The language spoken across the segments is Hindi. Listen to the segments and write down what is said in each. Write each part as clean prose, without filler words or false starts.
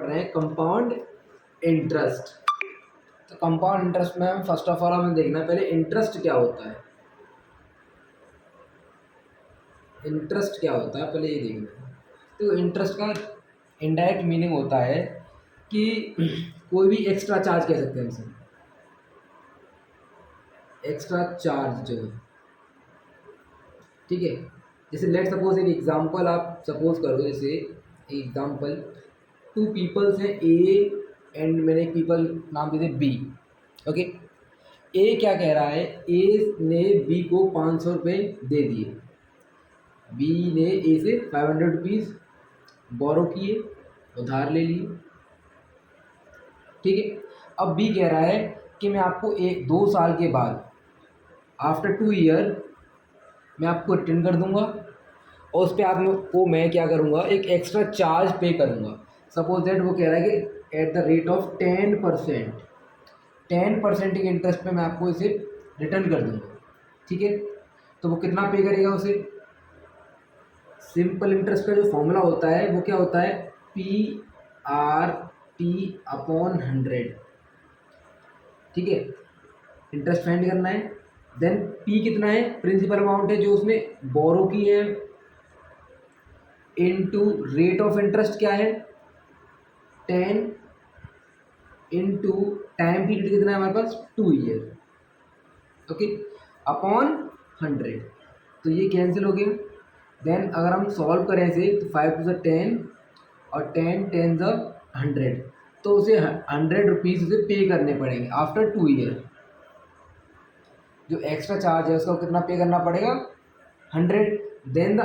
पढ़ रहे हैं कंपाउंड इंटरेस्ट। तो कंपाउंड इंटरेस्ट में हम फर्स्ट ऑफ ऑल हमें देखना पहले इंटरेस्ट क्या होता है। इंटरेस्ट क्या होता है पहले ये देखना है। तो इंटरेस्ट का इनडायरेक्ट मीनिंग होता है कि कोई भी एक्स्ट्रा चार्ज कह सकते हैं इसे, एक्स्ट्रा चार्ज जो है, ठीक है। जैसे लेट सपोज एक एग्जांपल आप सपोज करो, जैसे एग्जांपल टू पीपल्स हैं ए एंड मैंने एक पीपल नाम दे दे बी। ओके, ए क्या कह रहा है, ए ने बी को 500 रुपये दे दिए, बी ने ए से 500 रुपीज़ बोरो किए, उधार ले लिए, ठीक है। अब बी कह रहा है कि मैं आपको 2 साल के बाद आफ्टर 2 ईयर मैं आपको रिटर्न कर दूंगा, और उस पर आपको मैं क्या करूंगा, एक एक्स्ट्रा चार्ज पे करूंगा। सपोज दैट वो कह रहा है कि एट द रेट ऑफ 10%, 10% के इंटरेस्ट पे मैं आपको इसे रिटर्न कर दूंगा, ठीक है। तो वो कितना पे करेगा उसे, सिंपल इंटरेस्ट का जो फॉर्मूला होता है वो क्या होता है, PRT/100, ठीक है। इंटरेस्ट फाइंड करना है। देन P कितना है, प्रिंसिपल अमाउंट है जो उसने बोरो की है, इनटू रेट ऑफ इंटरेस्ट क्या है 10, इनटू टाइम पीरियड कितना है हमारे पास 2 ईयर, ओके, अपॉन 100। तो ये कैंसिल हो गया। देन अगर हम सॉल्व करें इसे तो 5 टू ज़ 10 और 10 10 ज़ 100, तो उसे 100 रुपीज़ उसे पे करने पड़ेंगे आफ्टर 2 ईयर। जो एक्स्ट्रा चार्ज है उसका कितना पे करना पड़ेगा, 100। Then the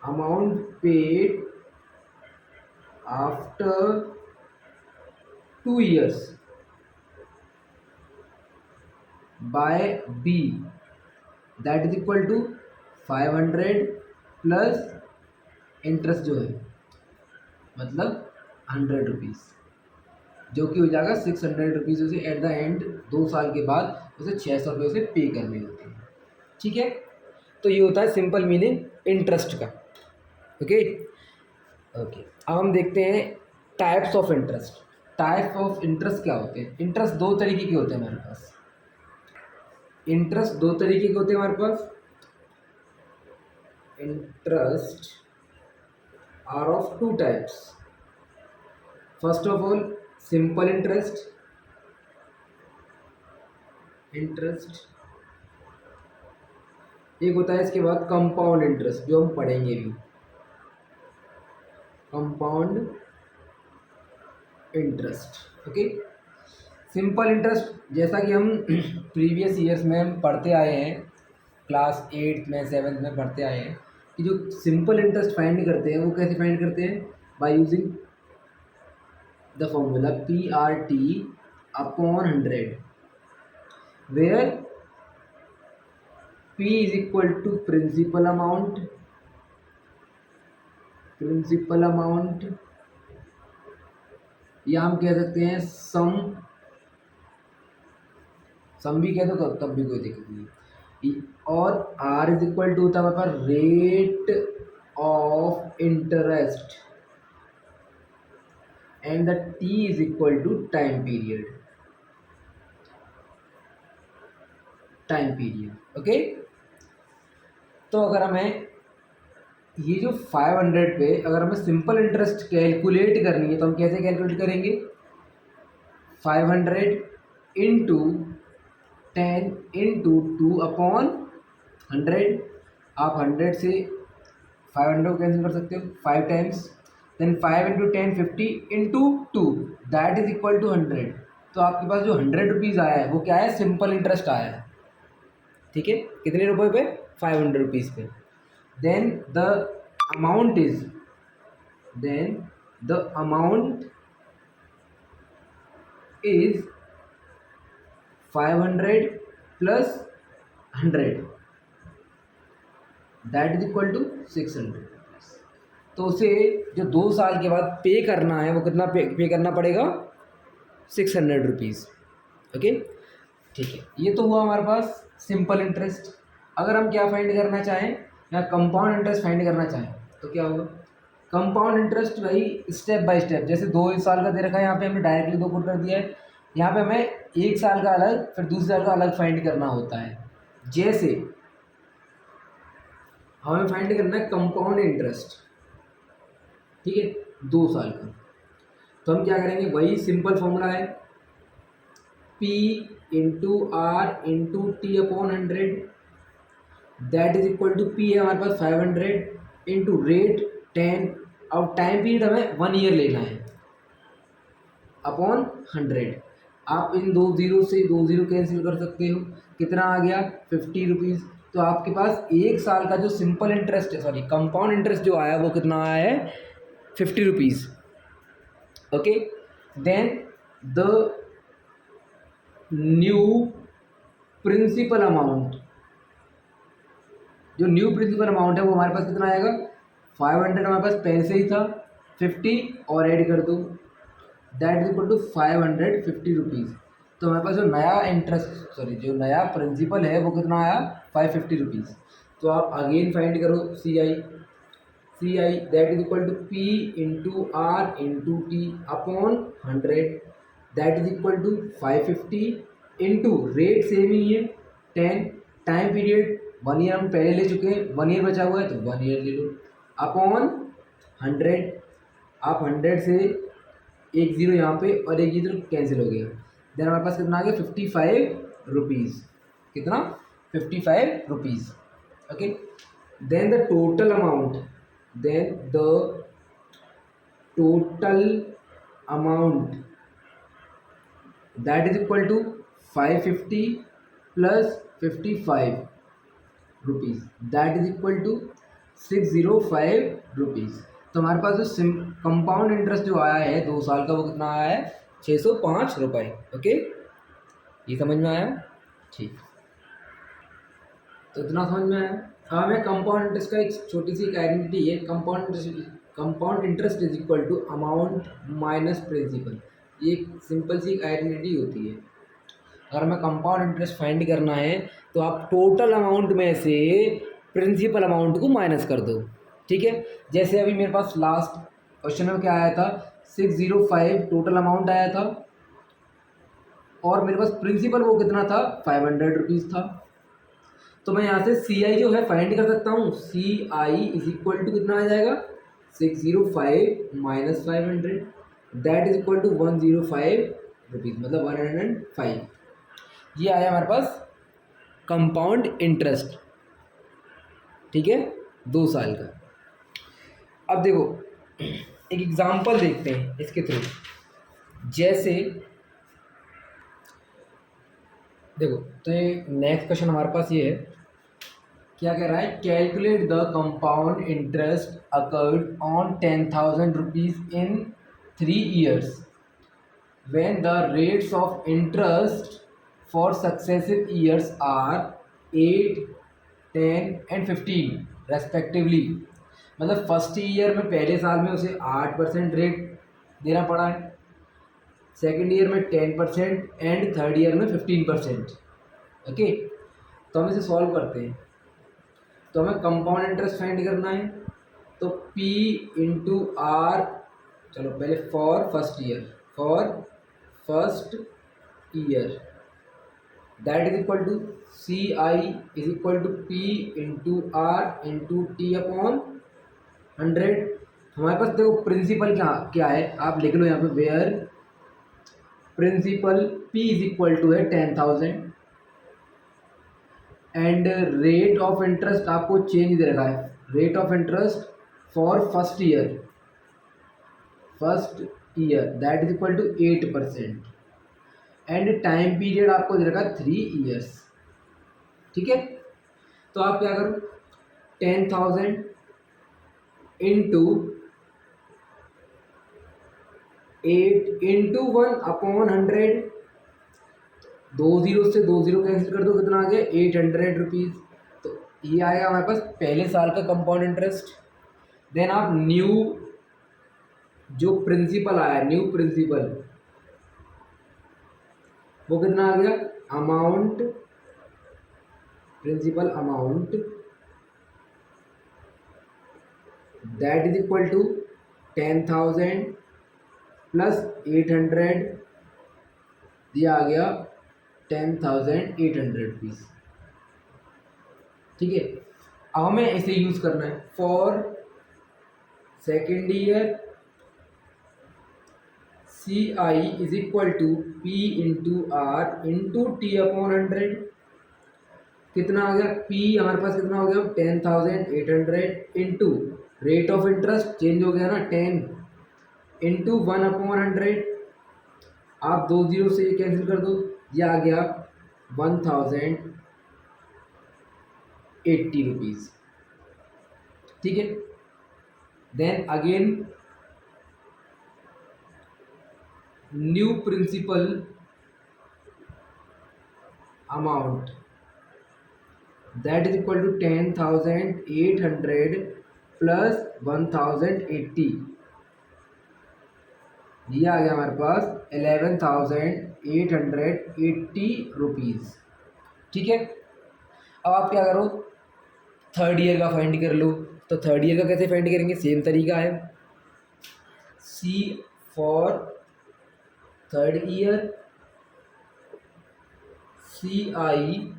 amount paid after 2 years by be that is equal to 500 plus interest जो है मतलब 100 रुपीज़, जो कि हो जाएगा 600 रुपीज़ उसे एट द एंड 2 साल के बाद उसे 600 रुपये उसे पे करने होते हैं, ठीक है। तो ये होता है सिंपल मीनिंग इंटरेस्ट का। ओके ओके, अब हम देखते हैं types of interest. Types of interest क्या होते हैं। इंटरेस्ट दो तरीके के होते हैं हमारे पास, इंटरेस्ट दो तरीके के होते हैं हमारे पास। Interest are of 2 types. First of all simple interest, एक होता है इसके बाद कंपाउंड इंटरेस्ट जो हम पढ़ेंगे भी, compound interest. Okay, simple interest जैसा कि हम प्रीवियस ईयर्स में हम पढ़ते आए हैं, क्लास 8 में 7th में पढ़ते आए हैं कि जो सिंपल इंटरेस्ट फाइंड करते हैं वो कैसे फाइंड करते हैं, by using the formula PRT/100 where P is equal to principal amount, या हम कह सकते हैं सम भी कह दो तब भी कोई दिक्कत नहीं। और R इज इक्वल टू होता है हमारे पास rate of interest and the T is equal to time period. Okay, तो अगर हमें ये जो 500 पे अगर हमें सिंपल इंटरेस्ट कैलकुलेट करनी है तो हम कैसे कैलकुलेट करेंगे, 500 इंटू 10 इंटू 2/100। आप 100 से 500 को कैंसिल कर सकते हो 5 times, then 5 into 10 50 into 2 that is equal to 100। तो आपके पास जो 100 रुपीज़ आया है वो क्या है, सिंपल इंटरेस्ट आया है, ठीक है। कितने रुपए पे, 500 रुपीज़ पे। then the amount is 500 plus 100 that is equal to 600। तो उसे जो 2 साल के बाद पे करना है वो कितना पे करना पड़ेगा, 600 रुपीज़। ओके, ठीक है, ये तो हुआ हमारे पास सिंपल इंटरेस्ट। अगर हम क्या फाइंड करना चाहें या कंपाउंड इंटरेस्ट फाइंड करना चाहें तो क्या होगा, कंपाउंड इंटरेस्ट वही स्टेप बाय स्टेप, जैसे 2 साल का दे रखा है यहाँ पे हमने डायरेक्टली 2 पुट कर दिया है, यहाँ पे हमें 1 साल का अलग फिर दूसरे साल का अलग फाइंड करना होता है। जैसे हमें फाइंड करना है कंपाउंड इंटरेस्ट, ठीक है, 2 साल का, तो हम क्या करेंगे, वही सिंपल फॉर्मूला है P into R into T upon 100, that is equal to P है हमारे पास 500 इंटू रेट 10, अब टाइम पीरियड हमें 1 ईयर लेना है, अपॉन 100। आप इन 2 जीरो से 2 जीरो कैंसिल कर सकते हो, कितना आ गया 50 रुपीज़। तो आपके पास 1 साल का जो सिंपल इंटरेस्ट है, सॉरी कंपाउंड इंटरेस्ट जो आया वो कितना आया है 50 rupees. Okay, then the new principal amount, जो न्यू प्रिंसिपल अमाउंट है वो हमारे पास कितना आएगा 500, हमारे पास पहले से ही था, 50 और ऐड कर दो, that is equal to 550 rupees. तो हमारे पास जो नया इंटरेस्ट, सॉरी जो नया प्रिंसिपल है वो कितना आया 550 रुपीज़। तो आप अगेन फाइंड करो C I that is equal to P into R into T upon 100, that is equal to 550 into rate same ही है 10, टाइम पीरियड 1 ईयर हम पहले ले चुके हैं, 1 ईयर बचा हुआ है तो 1 ईयर ले लो, अपॉन 100। आप 100 से एक जीरो यहाँ पे और एक जीरो कैंसिल हो गया, देन हमारे पास कितना आ गया 55 रुपीज़, कितना 55 rupees. Okay, then the total amount, then the total amount that is equal to 550 plus 55 rupees, that is equal to 605 rupees. तो हमारे पास जो कंपाउंड इंटरेस्ट जो आया है 2 साल का वो कितना आया है 605 रुपये। ओके, ये समझ में आया, ठीक, तो इतना समझ में आया। हाँ, हमें कंपाउंड इंटरेस्ट का एक छोटी सी एक आइडेंटिटी है, compound interest is equal to amount minus principal, ये एक सिंपल सी एक आइडेंटिटी होती है। अगर हमें कंपाउंड इंटरेस्ट फाइंड करना है तो आप टोटल अमाउंट में से प्रिंसिपल अमाउंट को माइनस कर दो, ठीक है। जैसे अभी मेरे पास लास्ट क्वेश्चन में क्या आया था 605 टोटल अमाउंट आया था और मेरे पास प्रिंसिपल वो कितना था 500 रुपीज़ था। तो मैं यहाँ से सी आई जो है फाइंड कर सकता हूँ, C I is equal to कितना आ जाएगा 605 minus 500, that is equal to 105 rupees, मतलब 105। ये आया हमारे पास कंपाउंड इंटरेस्ट, ठीक है, 2 साल का। अब देखो एक एग्जांपल देखते हैं इसके थ्रू। जैसे देखो, तो ये नेक्स्ट क्वेश्चन हमारे पास ये है, क्या कह रहा है, calculate the compound interest occurred on 10,000 rupees in 3 years when the rates of interest for successive years are 8, 10 and 15 respectively। मतलब फर्स्ट ईयर में पहले साल में उसे 8% रेट देना पड़ा है, सेकेंड ईयर में 10% एंड थर्ड ईयर में 15%। ओके, तो हम इसे सॉल्व करते हैं। तो हमें कंपाउंड इंटरेस्ट फाइंड करना है, तो P इंटू आर, चलो पहले for first year that is equal to C I is equal to P into R into T upon 100। हमारे पास देखो प्रिंसिपल क्या क्या है, आप लिख लो यहाँ पे, where principal P is equal to है 10,000 एंड रेट ऑफ इंटरेस्ट आपको चेंज दे रखा है, rate of interest for first year that is equal to 8% and time period आपको दे रखा है 3 years, ठीक है। तो आप क्या करो 10,000 इंटू 8 इंटू 1 अपॉन 100, 2 जीरो से 2 जीरो कैंसिल कर दो, कितना आ गया 800 रुपीज़। तो ये आएगा हमारे पास पहले साल का कंपाउंड इंटरेस्ट। देन आप न्यू जो प्रिंसिपल आया, न्यू प्रिंसिपल वो कितना आ गया, amount principal amount that is equal to 10,000 plus 800, ये आ गया 10,800 रुपीज़। ठीक है, अब हमें ऐसे यूज़ करना है for second year C I is equal to P into R into T upon 100। कितना आ गया पी हमारे पास, कितना हो गया 10,800 into rate of interest change हो गया ना 10 इंटू 1/100। आप 2 जीरो से ये कैंसिल कर दो, ये आ गया 1,080 रुपीज़। ठीक है, then again new principal amount that is equal to 10,800 plus 1,080, ये आ गया हमारे पास 11,880 रुपीज़। ठीक है, अब आप क्या करो, थर्ड ईयर का फाइंड कर लो। तो थर्ड ईयर का कैसे फाइंड करेंगे, सेम तरीका है। C for third year C I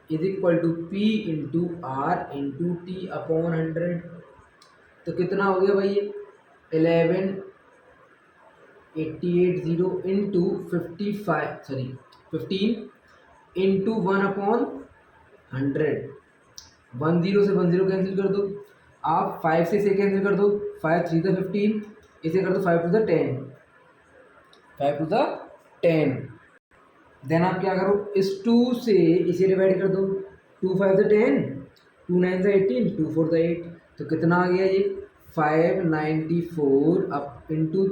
is equal to P into R into T upon 100। तो कितना हो गया भाई, 11,880 इंटू 15 इंटू 1/100। 1 जीरो से 1 जीरो कैंसिल कर दो, आप 5 से कैंसिल कर दो, 5 3 द 15, इसे कर दो 5 to the 10, 5 to the 10। Then आप क्या करो, इस 2 से इसे डिवाइड कर दो, 2 5 द 10, 2 9 द 18, 2 4 द 8। तो कितना आ गया ये 594 अप इंटू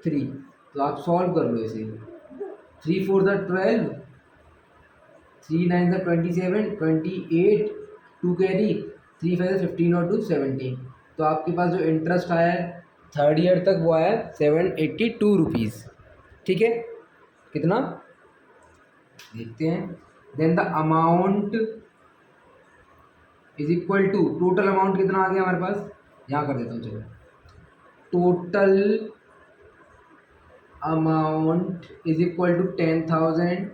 3। तो आप सॉल्व कर लो इसे, 3 4 द 12, 3 9 द 27, 28, 2 कैरी, 3 5 द 15 और 2 17। तो आपके पास जो इंटरेस्ट आया है थर्ड ईयर तक वो आया 782 रुपीज़। ठीक है, कितना देखते हैं। Then the amount is equal to, total amount कितना आ गया हमारे पास, यहाँ कर देता हूँ चलो। Total amount is equal to 10,000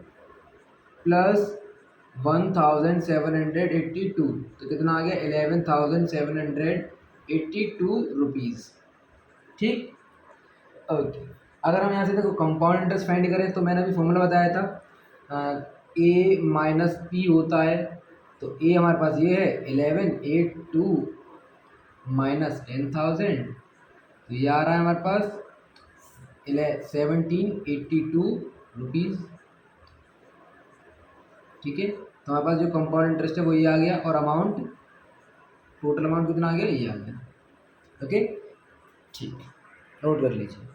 plus 1,782। तो कितना आ गया 11,782 रुपीज़। ठीक, ओके। अगर हम यहाँ से देखो कंपाउंड इंटरेस्ट फाइंड करें तो मैंने अभी फॉर्मूला बताया था, ए माइनस पी होता है। तो ए हमारे पास ये है 1182 माइनस 10,000, तो ये आ रहा है हमारे पास 1782 रुपीज़। ठीक है, तो हमारे पास जो कंपाउंड इंटरेस्ट है वो ये आ गया, और अमाउंट टोटल अमाउंट कितना आ गया, ये आ गया। ओके, ठीक, नोट कर लीजिए।